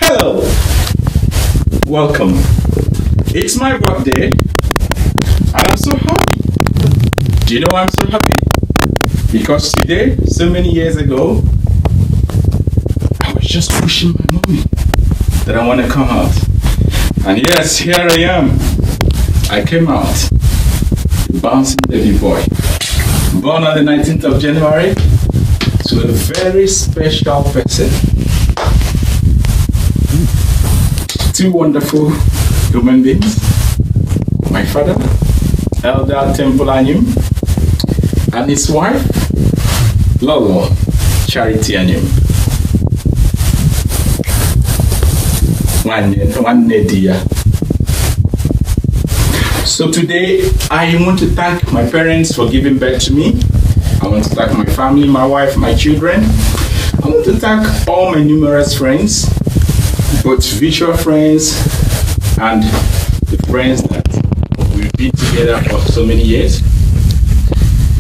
Hello, welcome. It's my birthday and I'm so happy. Do you know why I'm so happy? Because today, so many years ago, I was just pushing my mommy that I want to come out. And yes, here I am. I came out, the bouncing baby boy. Born on the 19th of January to a very special person. Two wonderful human beings. My father, Elder Temple Anyim, and his wife, Lolo Charity Anyim. One dear. So today, I want to thank my parents for giving birth to me. I want to thank my family, my wife, my children. I want to thank all my numerous friends, both virtual friends and the friends that we've been together for so many years.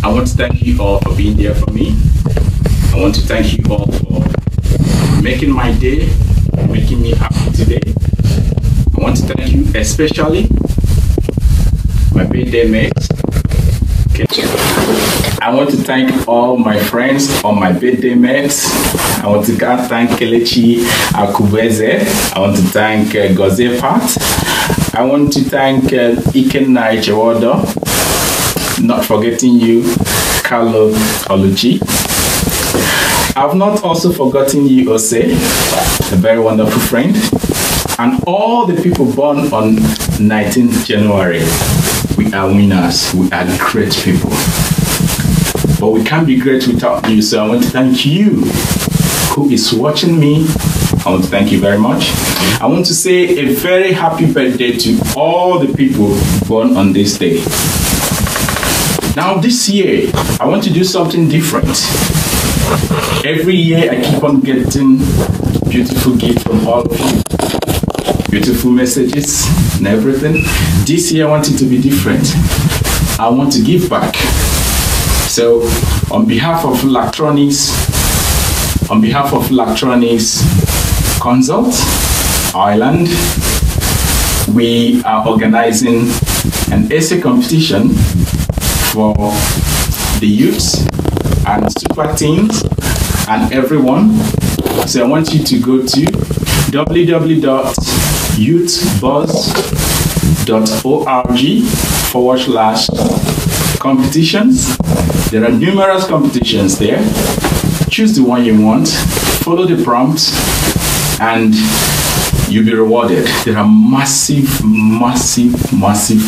I want to thank you all for being there for me. I want to thank you all for making my day, making me happy today. I want to thank you especially my birthday mates. Okay. I want to thank all my friends, all my birthday mates. I want to thank Kelechi Akubeze. I want to thank Goze Pat. I want to thank Ikenna Ichewodo. Not forgetting you, Carlo Oluchi. I've not also forgotten you, Ose, a very wonderful friend. And all the people born on 19th January. We are winners. We are great people. But we can't be great without you. So I want to thank you who is watching me. I want to thank you very much. I want to say a very happy birthday to all the people born on this day. Now this year, I want to do something different. Every year I keep on getting beautiful gifts from all of you. Beautiful messages and everything. This year I want it to be different. I want to give back. So on behalf of Lactronics Consult Ireland, we are organizing an essay competition for the youths and super teens and everyone. So I want you to go to www.youthbuzz.org/competitions. There are numerous competitions there. Choose the one you want, follow the prompts, and you'll be rewarded. There are massive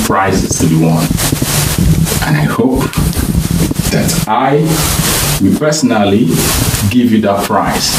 prizes to be won. And I hope that I will personally give you that prize.